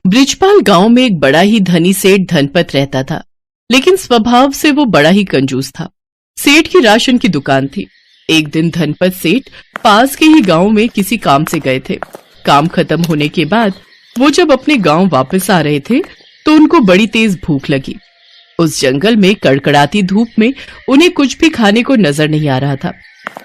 ब्रिजपाल गांव में एक बड़ा ही धनी सेठ धनपत रहता था, लेकिन स्वभाव से वो बड़ा ही कंजूस था। सेठ की राशन की दुकान थी। एक दिन धनपत सेठ पास के ही गांव में किसी काम से गए थे। काम खत्म होने के बाद वो जब अपने गांव वापस आ रहे थे तो उनको बड़ी तेज भूख लगी। उस जंगल में कड़कड़ाती धूप में उन्हें कुछ भी खाने को नजर नहीं आ रहा था।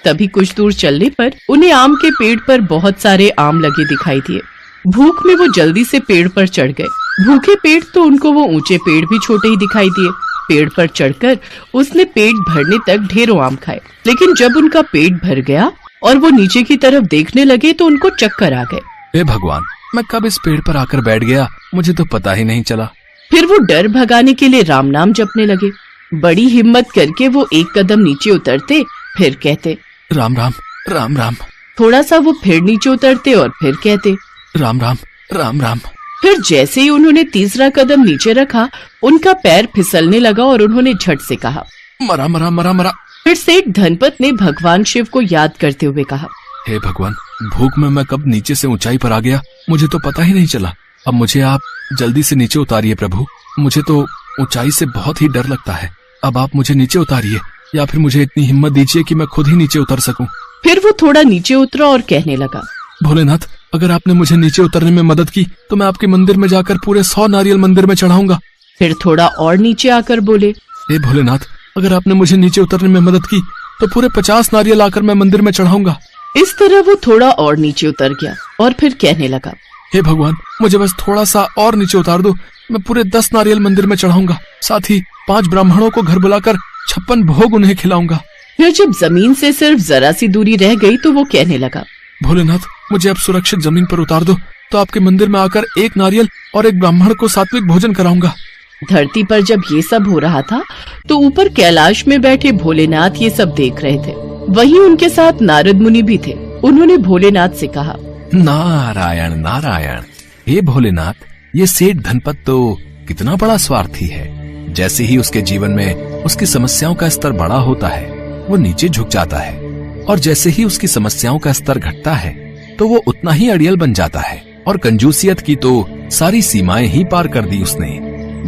तभी कुछ दूर चलने पर उन्हें आम के पेड़ पर बहुत सारे आम लगे दिखाई दिए। भूख में वो जल्दी से पेड़ पर चढ़ गए। भूखे पेट तो उनको वो ऊंचे पेड़ भी छोटे ही दिखाई दिए। पेड़ पर चढ़कर उसने पेट भरने तक ढेरों आम खाए, लेकिन जब उनका पेट भर गया और वो नीचे की तरफ देखने लगे तो उनको चक्कर आ गए। हे भगवान, मैं कब इस पेड़ पर आकर बैठ गया, मुझे तो पता ही नहीं चला। फिर वो डर भगाने के लिए राम नाम जपने लगे। बड़ी हिम्मत करके वो एक कदम नीचे उतरते, फिर कहते राम राम राम राम। थोड़ा सा वो फिर नीचे उतरते और फिर कहते राम राम राम राम। फिर जैसे ही उन्होंने तीसरा कदम नीचे रखा, उनका पैर फिसलने लगा और उन्होंने झट से कहा मरा मरा मरा मरा। फिर सेठ धनपत ने भगवान शिव को याद करते हुए कहा, हे भगवान, भूख में मैं कब नीचे से ऊंचाई पर आ गया, मुझे तो पता ही नहीं चला। अब मुझे आप जल्दी से नीचे उतारिए प्रभु, मुझे तो ऊंचाई से बहुत ही डर लगता है। अब आप मुझे नीचे उतारिए, या फिर मुझे इतनी हिम्मत दीजिए कि मैं खुद ही नीचे उतर सकूं। फिर वो थोड़ा नीचे उतरा और कहने लगा, भोलेनाथ, अगर आपने मुझे नीचे उतरने में मदद की तो मैं आपके मंदिर में जाकर पूरे 100 नारियल मंदिर में चढ़ाऊंगा। फिर थोड़ा और नीचे आकर बोले, हे भोलेनाथ, अगर आपने मुझे नीचे उतरने में मदद की तो पूरे 50 नारियल आकर मैं मंदिर में चढ़ाऊंगा। इस तरह वो थोड़ा और नीचे उतर गया और फिर कहने लगा, हे भगवान, मुझे बस थोड़ा सा और नीचे उतार दो, मैं पूरे 10 नारियल मंदिर में चढ़ाऊंगा। साथ ही 5 ब्राह्मणों को घर बुलाकर 56 भोग उन्हें खिलाऊंगा। फिर जब जमीन से सिर्फ जरा सी दूरी रह गई तो वो कहने लगा, भोलेनाथ, मुझे अब सुरक्षित जमीन पर उतार दो, तो आपके मंदिर में आकर 1 नारियल और 1 ब्राह्मण को सात्विक भोजन कराऊंगा। धरती पर जब ये सब हो रहा था तो ऊपर कैलाश में बैठे भोलेनाथ ये सब देख रहे थे। वहीं उनके साथ नारद मुनि भी थे। उन्होंने भोलेनाथ से कहा, नारायण नारायण। हे भोलेनाथ, ये सेठ धनपत तो कितना बड़ा स्वार्थी है। जैसे ही उसके जीवन में उसकी समस्याओं का स्तर बड़ा होता है वो नीचे झुक जाता है, और जैसे ही उसकी समस्याओं का स्तर घटता है तो वो उतना ही अड़ियल बन जाता है। और कंजूसियत की तो सारी सीमाएं ही पार कर दी उसने,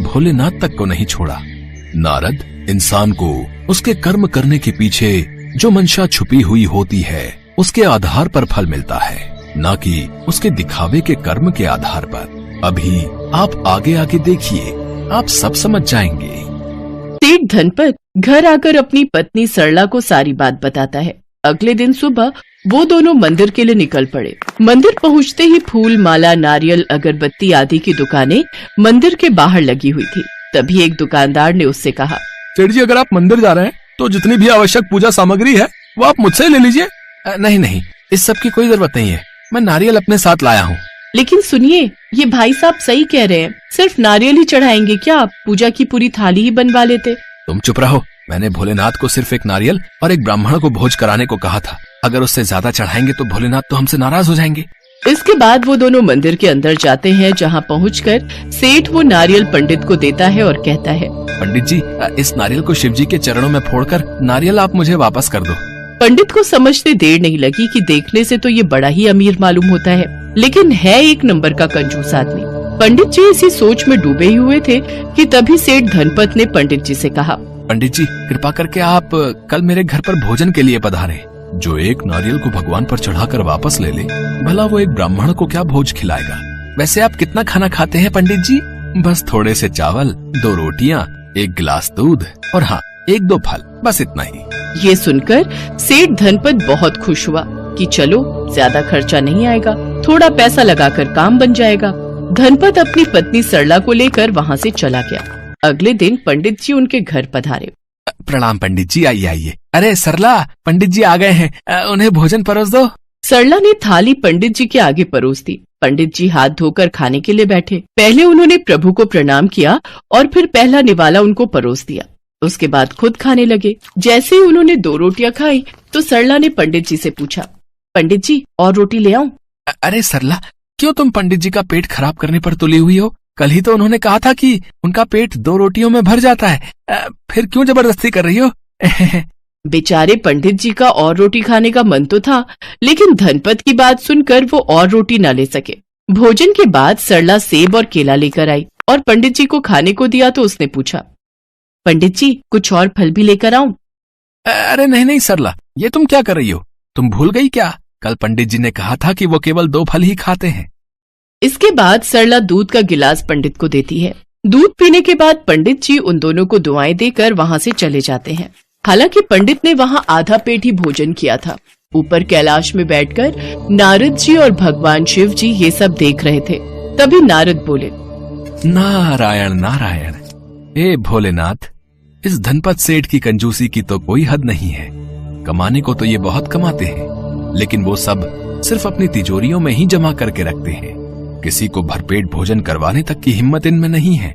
भोलेनाथ तक को नहीं छोड़ा। नारद, इंसान को उसके कर्म करने के पीछे जो मंशा छुपी हुई होती है उसके आधार पर फल मिलता है, न कि उसके दिखावे के कर्म के आधार पर। अभी आप आगे आगे देखिए, आप सब समझ जाएंगे। सेठ धनपत घर आकर अपनी पत्नी सरला को सारी बात बताता है। अगले दिन सुबह वो दोनों मंदिर के लिए निकल पड़े। मंदिर पहुंचते ही फूल, माला, नारियल, अगरबत्ती आदि की दुकानें मंदिर के बाहर लगी हुई थी। तभी एक दुकानदार ने उससे कहा, सेठ जी, अगर आप मंदिर जा रहे हैं तो जितनी भी आवश्यक पूजा सामग्री है वो आप मुझसे ले लीजिए। नहीं नहीं, इस सब की कोई जरूरत नहीं है, मैं नारियल अपने साथ लाया हूँ। लेकिन सुनिए, ये भाई साहब सही कह रहे हैं, सिर्फ नारियल ही चढ़ाएंगे क्या? आप पूजा की पूरी थाली ही बनवा लेते। तुम चुप रहो, मैंने भोलेनाथ को सिर्फ 1 नारियल और 1 ब्राह्मण को भोज कराने को कहा था। अगर उससे ज्यादा चढ़ाएंगे तो भोलेनाथ तो हमसे नाराज हो जाएंगे। इसके बाद वो दोनों मंदिर के अंदर जाते हैं, जहाँ पहुंचकर सेठ वो नारियल पंडित को देता है और कहता है, पंडित जी, इस नारियल को शिव जी के चरणों में फोड़कर नारियल आप मुझे वापस कर दो। पंडित को समझते देर नहीं लगी कि देखने से तो ये बड़ा ही अमीर मालूम होता है, लेकिन है 1 नंबर का कंजूस आदमी। पंडित जी इसी सोच में डूबे ही हुए थे कि तभी सेठ धनपत ने पंडित जी से कहा, पंडित जी, कृपा करके आप कल मेरे घर पर भोजन के लिए पधारें। जो 1 नारियल को भगवान पर चढ़ाकर वापस ले ले, भला वो 1 ब्राह्मण को क्या भोज खिलाएगा। वैसे आप कितना खाना खाते हैं पंडित जी? बस थोड़े से चावल, 2 रोटियां, 1 गिलास दूध और हाँ 1-2 फल, बस इतना ही। ये सुनकर सेठ धनपत बहुत खुश हुआ कि चलो ज्यादा खर्चा नहीं आएगा, थोड़ा पैसा लगाकर काम बन जाएगा। धनपत अपनी पत्नी सरला को लेकर वहाँ से चला गया। अगले दिन पंडित जी उनके घर पधारे। प्रणाम पंडित जी, आइए आइए। अरे सरला, पंडित जी आ गए हैं, उन्हें भोजन परोस दो। सरला ने थाली पंडित जी के आगे परोस दी। पंडित जी हाथ धोकर खाने के लिए बैठे। पहले उन्होंने प्रभु को प्रणाम किया और फिर पहला निवाला उनको परोस दिया। उसके बाद खुद खाने लगे। जैसे ही उन्होंने 2 रोटियां खाई तो सरला ने पंडित जी से पूछा, पंडित जी और रोटी ले आऊं? अरे सरला, क्यों तुम पंडित जी का पेट खराब करने पर तुली हुई हो? कल ही तो उन्होंने कहा था कि उनका पेट 2 रोटियों में भर जाता है, फिर क्यों जबरदस्ती कर रही हो? बेचारे पंडित जी का और रोटी खाने का मन तो था, लेकिन धनपत की बात सुनकर वो और रोटी न ले सके। भोजन के बाद सरला सेब और केला लेकर आई और पंडित जी को खाने को दिया तो उसने पूछा, पंडित जी कुछ और फल भी लेकर आऊं? अरे नहीं नहीं सरला, ये तुम क्या कर रही हो? तुम भूल गई क्या? कल पंडित जी ने कहा था कि वो केवल 2 फल ही खाते हैं। इसके बाद सरला दूध का गिलास पंडित को देती है। दूध पीने के बाद पंडित जी उन दोनों को दुआएं देकर वहां से चले जाते हैं। हालांकि पंडित ने वहां आधा पेट ही भोजन किया था। ऊपर कैलाश में बैठकर नारद जी और भगवान शिव जी ये सब देख रहे थे। तभी नारद बोले, नारायण नारायण, हे भोलेनाथ, इस धनपत सेठ की कंजूसी की तो कोई हद नहीं है। कमाने को तो ये बहुत कमाते हैं, लेकिन वो सब सिर्फ अपनी तिजोरियों में ही जमा करके रखते हैं। किसी को भरपेट भोजन करवाने तक की हिम्मत इनमें नहीं है।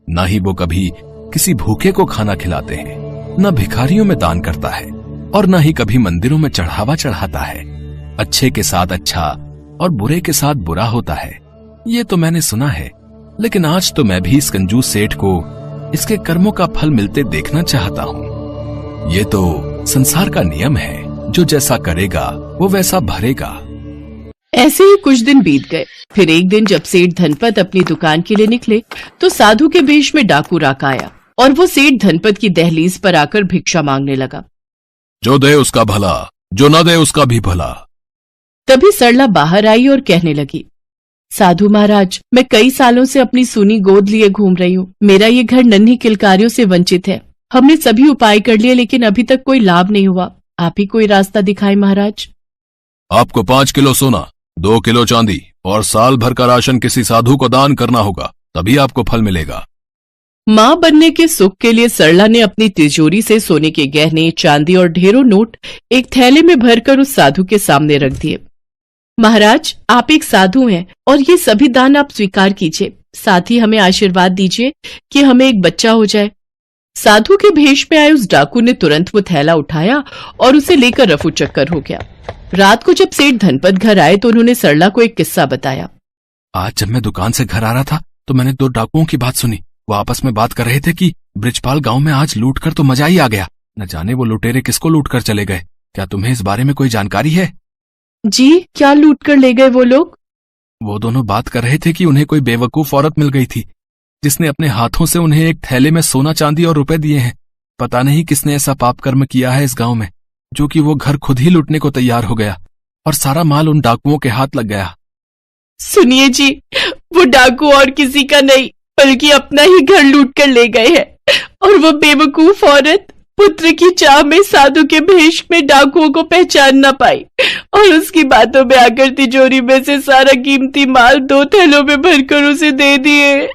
न ही वो कभी किसी भूखे को खाना खिलाते हैं, न भिखारियों में दान करता है और न ही कभी मंदिरों में चढ़ावा चढ़ाता है। अच्छे के साथ अच्छा और बुरे के साथ बुरा होता है, ये तो मैंने सुना है। लेकिन आज तो मैं भी इस कंजूस सेठ को इसके कर्मों का फल मिलते देखना चाहता हूँ। ये तो संसार का नियम है, जो जैसा करेगा वो वैसा भरेगा। ऐसे ही कुछ दिन बीत गए। फिर एक दिन जब सेठ धनपत अपनी दुकान के लिए निकले तो साधु के वेश में डाकू राका आया और वो सेठ धनपत की दहलीज पर आकर भिक्षा मांगने लगा। जो दे उसका भला, जो न दे उसका भी भला। तभी सरला बाहर आई और कहने लगी, साधु महाराज, मैं कई सालों से अपनी सूनी गोद लिए घूम रही हूँ। मेरा ये घर नन्ही किलकारियों से वंचित है। हमने सभी उपाय कर लिए, लेकिन अभी तक कोई लाभ नहीं हुआ। आप ही कोई रास्ता दिखाए महाराज। आपको 5 किलो सोना, 2 किलो चांदी और साल भर का राशन किसी साधु को दान करना होगा, तभी आपको फल मिलेगा। माँ बनने के सुख के लिए सरला ने अपनी तिजोरी से सोने के गहने, चांदी और ढेरों नोट एक थैले में भरकर उस साधु के सामने रख दिए। महाराज, आप एक साधु हैं और ये सभी दान आप स्वीकार कीजिए। साथ ही हमें आशीर्वाद दीजिए कि हमें एक बच्चा हो जाए। साधु के भेष में आए उस डाकू ने तुरंत वो थैला उठाया और उसे लेकर रफू चक्कर हो गया। रात को जब सेठ धनपत घर आए तो उन्होंने सरला को एक किस्सा बताया। आज जब मैं दुकान से घर आ रहा था तो मैंने 2 डाकुओं की बात सुनी। वो आपस में बात कर रहे थे कि ब्रिजपाल गांव में आज लूट कर तो मजा ही आ गया। न जाने वो लुटेरे किसको लूट कर चले गए। क्या तुम्हें इस बारे में कोई जानकारी है? जी, क्या लूट कर ले गए वो लोग? वो दोनों बात कर रहे थे कि उन्हें कोई बेवकूफ औरत मिल गई थी, जिसने अपने हाथों से उन्हें एक थैले में सोना चांदी और रुपए दिए हैं। पता नहीं किसने ऐसा पाप कर्म किया है इस गांव में, जो कि वो घर खुद ही लूटने को तैयार हो गया और सारा माल उन डाकुओं के हाथ लग गया। सुनिए जी, वो डाकू और किसी का नहीं बल्कि अपना ही घर लूट कर ले गए हैं। और वो बेवकूफ औरत पुत्र की चाह में साधु के भेष में डाकुओं को पहचान न पाई और उसकी बातों में आकर तिजोरी में से सारा कीमती माल 2 थैलों में भरकर उसे दे दिए।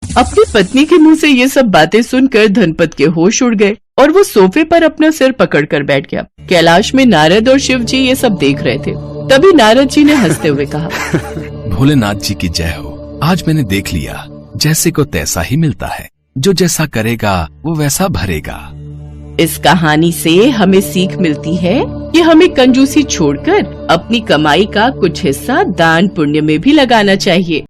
अपनी पत्नी के मुंह से ये सब बातें सुनकर धनपत के होश उड़ गए और वो सोफे पर अपना सिर पकड़कर बैठ गया। कैलाश में नारद और शिव जी ये सब देख रहे थे। तभी नारद जी ने हंसते हुए कहा, भोलेनाथ जी की जय हो। आज मैंने देख लिया, जैसे को तैसा ही मिलता है। जो जैसा करेगा वो वैसा भरेगा। इस कहानी से हमें सीख मिलती है कि हमें कंजूसी छोड़कर अपनी कमाई का कुछ हिस्सा दान पुण्य में भी लगाना चाहिए।